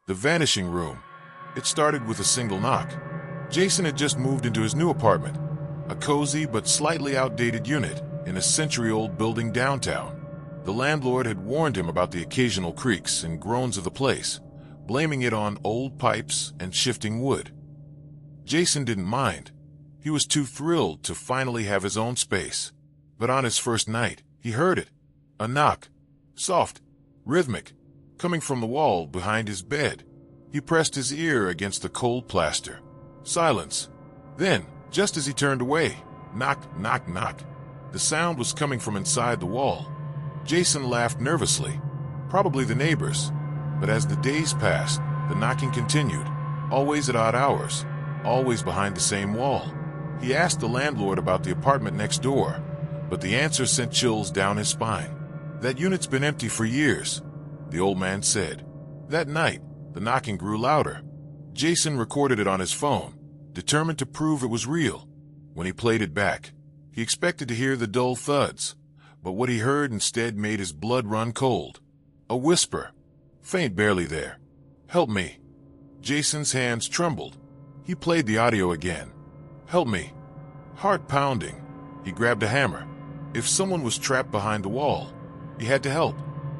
The Vanishing room. It started with a single knock. Jason had just moved into his new apartment, a cozy but slightly outdated unit in a century-old building downtown. The landlord had warned him about the occasional creaks and groans of the place, blaming it on old pipes and shifting wood. Jason didn't mind. He was too thrilled to finally have his own space. But on his first night, he heard it. A knock. Soft, rhythmic, coming from the wall behind his bed. He pressed his ear against the cold plaster. Silence. Then, just as he turned away, knock, knock, knock. The sound was coming from inside the wall. Jason laughed nervously. Probably the neighbors. But as the days passed, the knocking continued, always at odd hours, always behind the same wall. He asked the landlord about the apartment next door, but the answer sent chills down his spine. That unit's been empty for years, the old man said. That night, the knocking grew louder. Jason recorded it on his phone, determined to prove it was real. When he played it back, he expected to hear the dull thuds, but what he heard instead made his blood run cold. A whisper, faint barely there. Help me. Jason's hands trembled. He played the audio again. Help me. Heart pounding. He grabbed a hammer. If someone was trapped behind the wall, he had to help.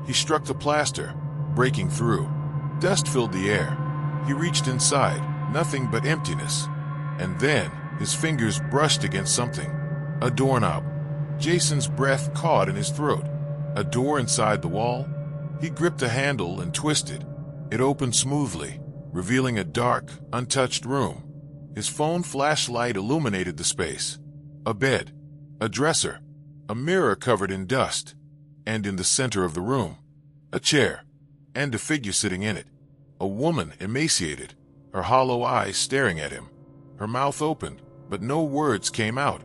He struck the plaster, breaking through. Dust filled the air. He reached inside, nothing but emptiness. And then, his fingers brushed against something. A doorknob. Jason's breath caught in his throat. A door inside the wall? He gripped the handle and twisted. It opened smoothly, revealing a dark, untouched room. His phone flashlight illuminated the space. A bed, a dresser, a mirror covered in dust, and in the center of the room, a chair, and a figure sitting in it. A woman, emaciated, her hollow eyes staring at him. Her mouth opened, but no words came out.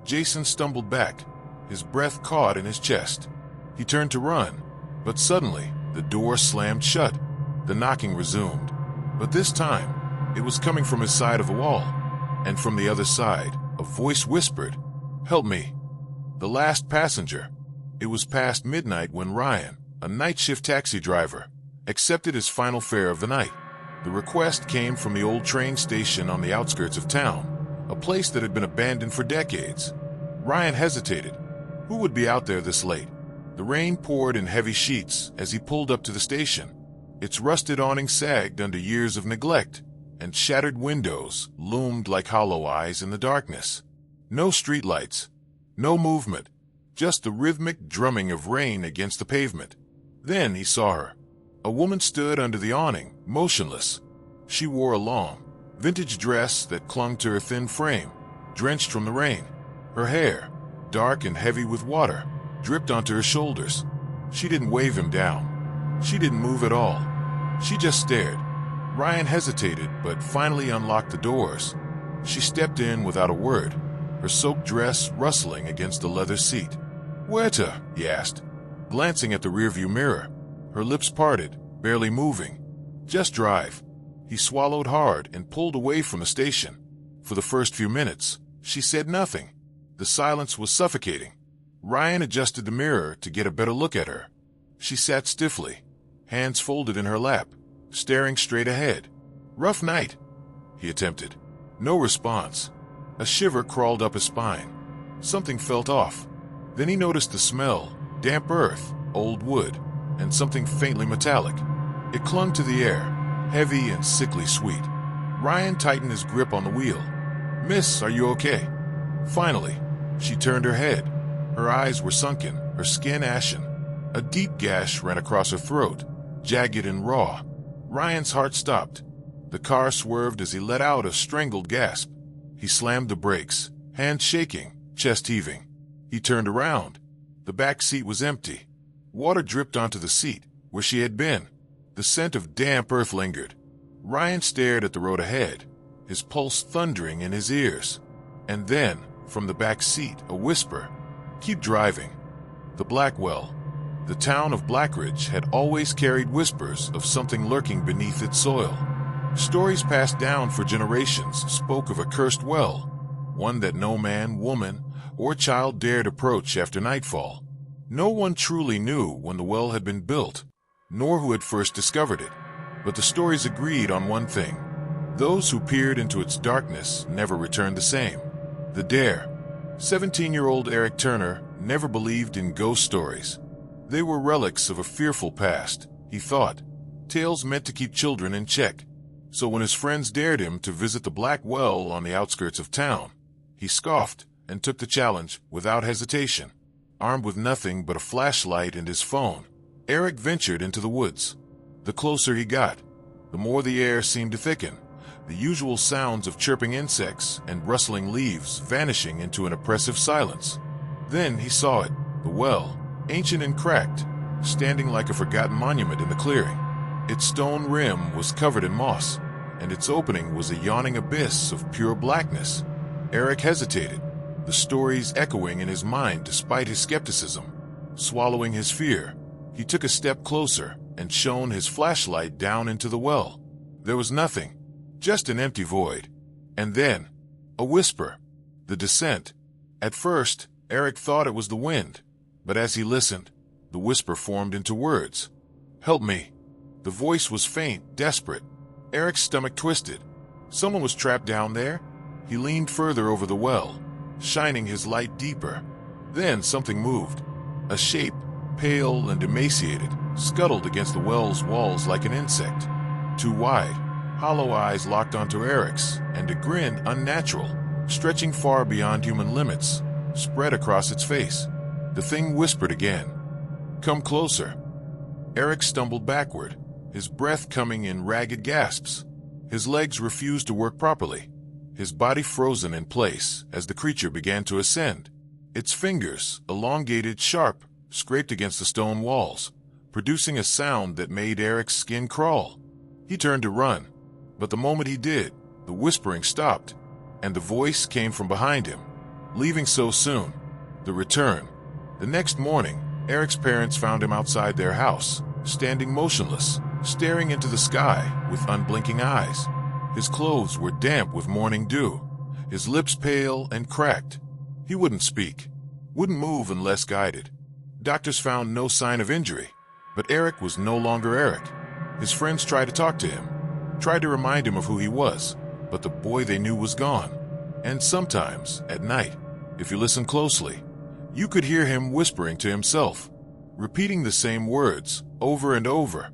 Jason stumbled back, his breath caught in his chest. He turned to run, but suddenly the door slammed shut. The knocking resumed, but this time it was coming from his side of the wall, and from the other side a voice whispered, "Help me." The last passenger. It was past midnight when Ryan, a night shift taxi driver, accepted his final fare of the night. The request came from the old train station on the outskirts of town, a place that had been abandoned for decades. Ryan hesitated. Who would be out there this late? The rain poured in heavy sheets as he pulled up to the station. Its rusted awning sagged under years of neglect, and shattered windows loomed like hollow eyes in the darkness. No streetlights, no movement, just the rhythmic drumming of rain against the pavement. Then he saw her. A woman stood under the awning, motionless. She wore a long, vintage dress that clung to her thin frame, drenched from the rain. Her hair, dark and heavy with water, dripped onto her shoulders. She didn't wave him down. She didn't move at all. She just stared. Ryan hesitated, but finally unlocked the doors. She stepped in without a word, her soaked dress rustling against the leather seat. "Where to?" he asked, glancing at the rearview mirror. Her lips parted, barely moving. "Just drive." He swallowed hard and pulled away from the station. For the first few minutes, she said nothing. The silence was suffocating. Ryan adjusted the mirror to get a better look at her. She sat stiffly, hands folded in her lap, staring straight ahead. "Rough night," he attempted. No response. A shiver crawled up his spine. Something felt off. Then he noticed the smell, damp earth, old wood, and something faintly metallic. It clung to the air, heavy and sickly sweet. Ryan tightened his grip on the wheel. "Miss, are you okay?" Finally, she turned her head. Her eyes were sunken, her skin ashen. A deep gash ran across her throat, jagged and raw. Ryan's heart stopped. The car swerved as he let out a strangled gasp. He slammed the brakes, hands shaking, chest heaving. He turned around. The back seat was empty. Water dripped onto the seat, where she had been. The scent of damp earth lingered. Ryan stared at the road ahead, his pulse thundering in his ears. And then, from the back seat, a whisper, "Keep driving." The Blackwell, the town of Blackridge, had always carried whispers of something lurking beneath its soil. Stories passed down for generations spoke of a cursed well, one that no man, woman, or child dared approach after nightfall. No one truly knew when the well had been built, nor who had first discovered it. But the stories agreed on one thing. Those who peered into its darkness never returned the same. The dare. 17-year-old Eric Turner never believed in ghost stories. They were relics of a fearful past, he thought, tales meant to keep children in check. So when his friends dared him to visit the Black Well on the outskirts of town, he scoffed and took the challenge without hesitation. Armed with nothing but a flashlight and his phone, Eric ventured into the woods. The closer he got, the more the air seemed to thicken, the usual sounds of chirping insects and rustling leaves vanishing into an oppressive silence. Then he saw it, the well, ancient and cracked, standing like a forgotten monument in the clearing. Its stone rim was covered in moss, and its opening was a yawning abyss of pure blackness. Eric hesitated, the stories echoing in his mind despite his skepticism. Swallowing his fear, he took a step closer and shone his flashlight down into the well. There was nothing, just an empty void. And then, a whisper. The descent. At first, Eric thought it was the wind, but as he listened, the whisper formed into words. "Help me." The voice was faint, desperate. Eric's stomach twisted. Someone was trapped down there? He leaned further over the well, shining his light deeper. Then something moved. A shape, pale and emaciated, scuttled against the well's walls like an insect. Too wide, hollow eyes locked onto Eric's, and a grin unnatural, stretching far beyond human limits, spread across its face. The thing whispered again. "Come closer." Eric stumbled backward, his breath coming in ragged gasps. His legs refused to work properly, his body frozen in place as the creature began to ascend. Its fingers, elongated, sharp, scraped against the stone walls, producing a sound that made Eric's skin crawl. He turned to run, but the moment he did, the whispering stopped, and the voice came from behind him. "Leaving so soon." The return. The next morning, Eric's parents found him outside their house, standing motionless, staring into the sky with unblinking eyes. His clothes were damp with morning dew, his lips pale and cracked. He wouldn't speak, wouldn't move unless guided. Doctors found no sign of injury, but Eric was no longer Eric. His friends tried to talk to him, tried to remind him of who he was, but the boy they knew was gone. And sometimes, at night, if you listened closely, you could hear him whispering to himself, repeating the same words over and over.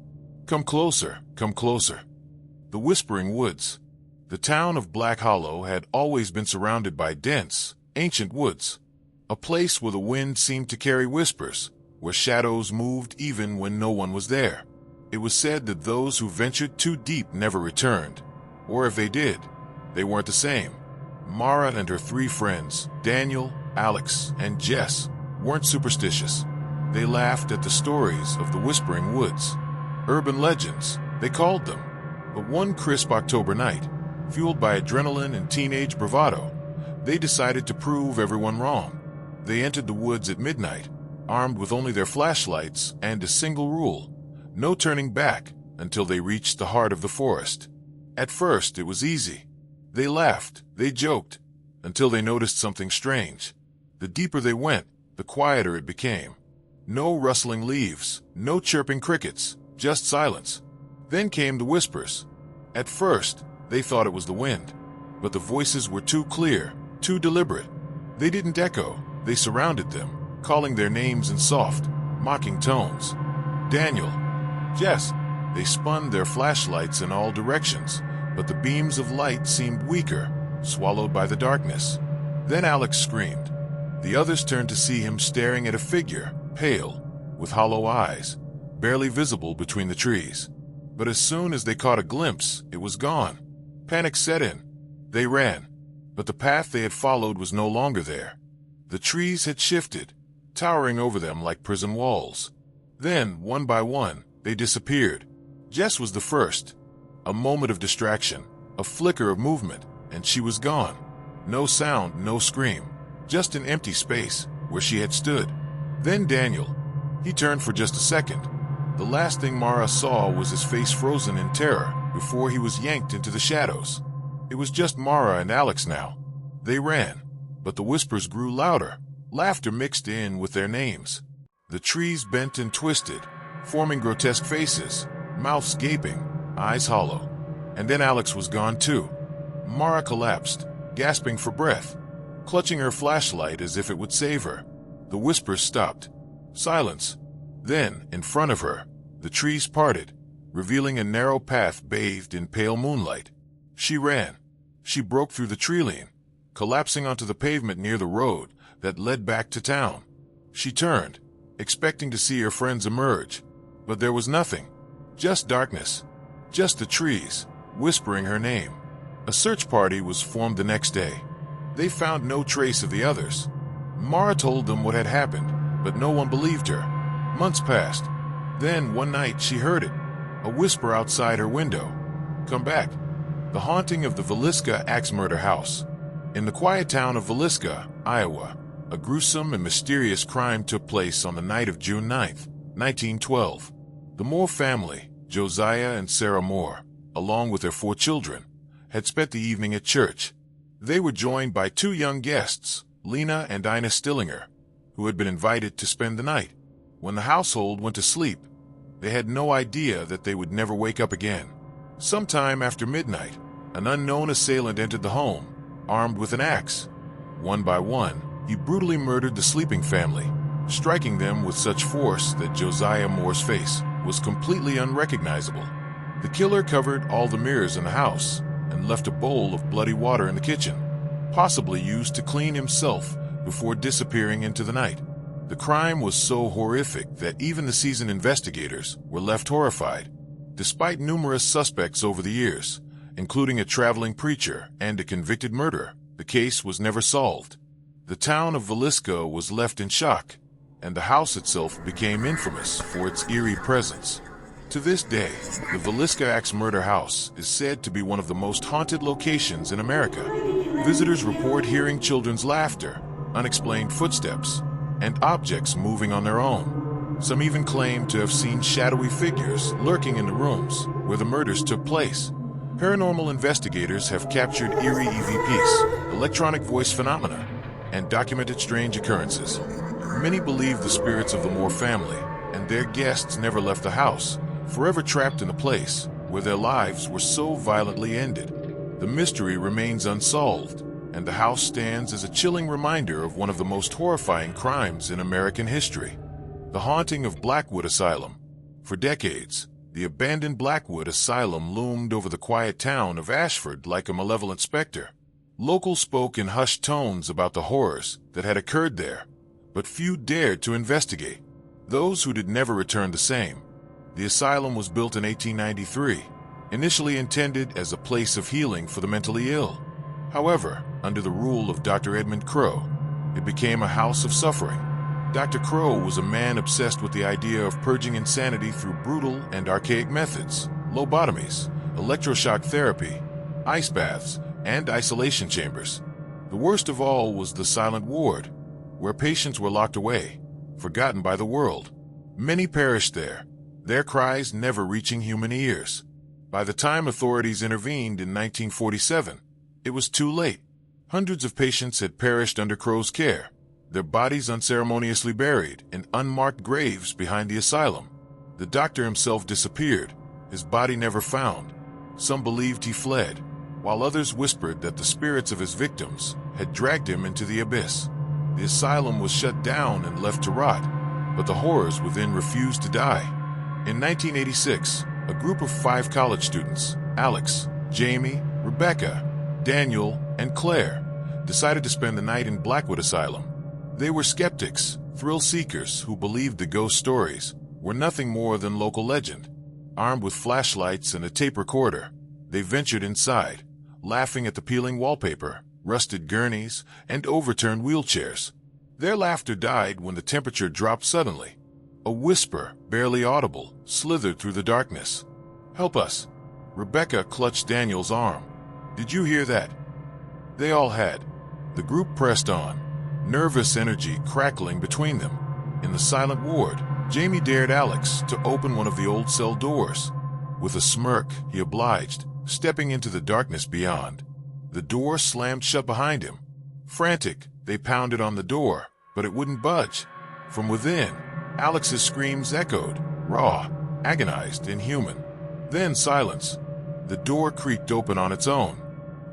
"Come closer, come closer." The whispering woods. The town of Black Hollow had always been surrounded by dense, ancient woods, a place where the wind seemed to carry whispers, where shadows moved even when no one was there. It was said that those who ventured too deep never returned, or if they did, they weren't the same. Mara and her 3 friends, Daniel, Alex, and Jess, weren't superstitious. They laughed at the stories of the whispering woods. Urban legends, they called them. But one crisp October night, fueled by adrenaline and teenage bravado, they decided to prove everyone wrong. They entered the woods at midnight, armed with only their flashlights and a single rule: no turning back until they reached the heart of the forest. At first, it was easy. They laughed, they joked, until they noticed something strange. The deeper they went, the quieter it became. No rustling leaves, no chirping crickets, just silence. Then came the whispers. At first, they thought it was the wind, but the voices were too clear, too deliberate. They didn't echo, they surrounded them, calling their names in soft, mocking tones. Daniel, Jess. They spun their flashlights in all directions, but the beams of light seemed weaker, swallowed by the darkness. Then Alex screamed. The others turned to see him staring at a figure, pale, with hollow eyes, barely visible between the trees. But as soon as they caught a glimpse, it was gone. Panic set in. They ran, but the path they had followed was no longer there. The trees had shifted, towering over them like prison walls. Then, one by one, they disappeared. Jess was the first. A moment of distraction, a flicker of movement, and she was gone. No sound, no scream, just an empty space where she had stood. Then Daniel. He turned for just a second. The last thing Mara saw was his face frozen in terror before he was yanked into the shadows. It was just Mara and Alex now. They ran, but the whispers grew louder. Laughter mixed in with their names. The trees bent and twisted, forming grotesque faces, mouths gaping, eyes hollow. And then Alex was gone too. Mara collapsed, gasping for breath, clutching her flashlight as if it would save her. The whispers stopped. Silence. Then, in front of her, the trees parted, revealing a narrow path bathed in pale moonlight. She ran. She broke through the tree-line, collapsing onto the pavement near the road that led back to town. She turned, expecting to see her friends emerge, but there was nothing. Just darkness. Just the trees, whispering her name. A search party was formed the next day. They found no trace of the others. Mara told them what had happened, but no one believed her. Months passed. Then, one night, she heard it. A whisper outside her window. Come back. The haunting of the Villisca axe murder house. In the quiet town of Villisca, Iowa, a gruesome and mysterious crime took place on the night of June 9th, 1912. The Moore family, Josiah and Sarah Moore, along with their 4 children, had spent the evening at church. They were joined by 2 young guests, Lena and Ina Stillinger, who had been invited to spend the night. When the household went to sleep, they had no idea that they would never wake up again. Sometime after midnight, an unknown assailant entered the home, armed with an axe. One by one, he brutally murdered the sleeping family, striking them with such force that Josiah Moore's face was completely unrecognizable. The killer covered all the mirrors in the house and left a bowl of bloody water in the kitchen, possibly used to clean himself before disappearing into the night. The crime was so horrific that even the seasoned investigators were left horrified. Despite numerous suspects over the years, including a traveling preacher and a convicted murderer, the case was never solved. The town of Villisca was left in shock, and the house itself became infamous for its eerie presence. To this day, the Villisca axe murder house is said to be one of the most haunted locations in America. Visitors report hearing children's laughter, unexplained footsteps, and objects moving on their own. Some even claim to have seen shadowy figures lurking in the rooms where the murders took place. Paranormal investigators have captured eerie EVPs, electronic voice phenomena, and documented strange occurrences. Many believe the spirits of the Moore family and their guests never left the house, forever trapped in a place where their lives were so violently ended. The mystery remains unsolved, and the house stands as a chilling reminder of one of the most horrifying crimes in American history. The haunting of Blackwood Asylum. For decades, the abandoned Blackwood Asylum loomed over the quiet town of Ashford like a malevolent specter. Locals spoke in hushed tones about the horrors that had occurred there, but few dared to investigate. Those who did never return the same. The asylum was built in 1893, initially intended as a place of healing for the mentally ill. However, under the rule of Dr. Edmund Crowe, it became a house of suffering. Dr. Crowe was a man obsessed with the idea of purging insanity through brutal and archaic methods, lobotomies, electroshock therapy, ice baths, and isolation chambers. The worst of all was the silent ward, where patients were locked away, forgotten by the world. Many perished there, their cries never reaching human ears. By the time authorities intervened in 1947, it was too late. Hundreds of patients had perished under Crowe's care, their bodies unceremoniously buried in unmarked graves behind the asylum. The doctor himself disappeared, his body never found. Some believed he fled, while others whispered that the spirits of his victims had dragged him into the abyss. The asylum was shut down and left to rot, but the horrors within refused to die. In 1986, a group of 5 college students, Alex, Jamie, Rebecca, Daniel, and Claire, decided to spend the night in Blackwood Asylum. They were skeptics, thrill-seekers who believed the ghost stories were nothing more than local legend. Armed with flashlights and a tape recorder, they ventured inside, laughing at the peeling wallpaper, rusted gurneys, and overturned wheelchairs. Their laughter died when the temperature dropped suddenly. A whisper, barely audible, slithered through the darkness. "Help us." Rebecca clutched Daniel's arm. "Did you hear that?" They all had. The group pressed on, nervous energy crackling between them. In the silent ward, Jamie dared Alex to open one of the old cell doors. With a smirk, he obliged, stepping into the darkness beyond. The door slammed shut behind him. Frantic, they pounded on the door, but it wouldn't budge. From within, Alex's screams echoed, raw, agonized, inhuman. Then silence. The door creaked open on its own.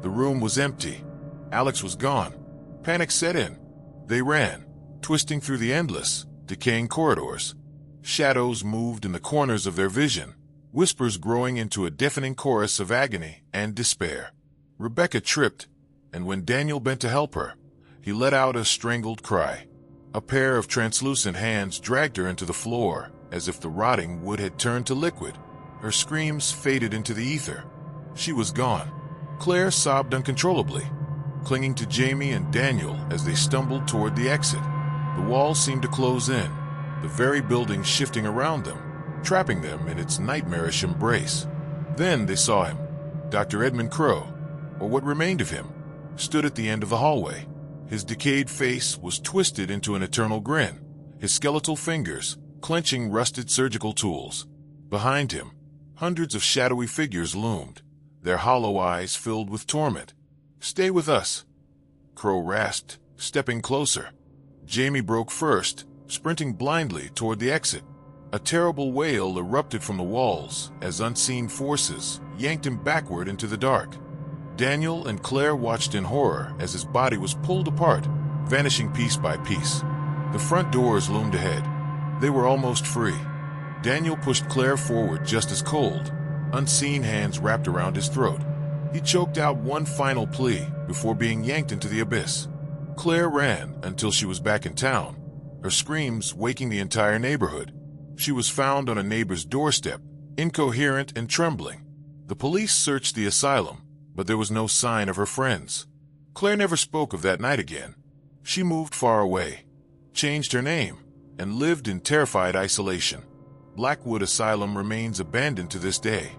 The room was empty. Alex was gone. Panic set in. They ran, twisting through the endless, decaying corridors. Shadows moved in the corners of their vision, whispers growing into a deafening chorus of agony and despair. Rebecca tripped, and when Daniel bent to help her, he let out a strangled cry. A pair of translucent hands dragged her into the floor, as if the rotting wood had turned to liquid. Her screams faded into the ether. She was gone. Claire sobbed uncontrollably, clinging to Jamie and Daniel as they stumbled toward the exit. The walls seemed to close in, the very building shifting around them, trapping them in its nightmarish embrace. Then they saw him. Dr. Edmund Crowe, or what remained of him, stood at the end of the hallway. His decayed face was twisted into an eternal grin, his skeletal fingers clenching rusted surgical tools. Behind him, hundreds of shadowy figures loomed, their hollow eyes filled with torment. "Stay with us," Crow rasped, stepping closer. Jamie broke first, sprinting blindly toward the exit. A terrible wail erupted from the walls as unseen forces yanked him backward into the dark. Daniel and Claire watched in horror as his body was pulled apart, vanishing piece by piece. The front doors loomed ahead. They were almost free. Daniel pushed Claire forward just as cold, unseen hands wrapped around his throat. He choked out one final plea before being yanked into the abyss. Claire ran until she was back in town, her screams waking the entire neighborhood. She was found on a neighbor's doorstep, incoherent and trembling. The police searched the asylum, but there was no sign of her friends. Claire never spoke of that night again. She moved far away, changed her name, and lived in terrified isolation. Blackwood Asylum remains abandoned to this day,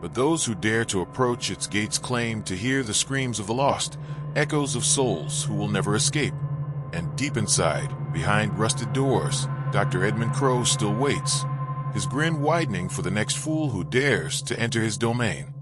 but those who dare to approach its gates claim to hear the screams of the lost, echoes of souls who will never escape. And deep inside, behind rusted doors, Dr. Edmund Crowe still waits, his grin widening for the next fool who dares to enter his domain.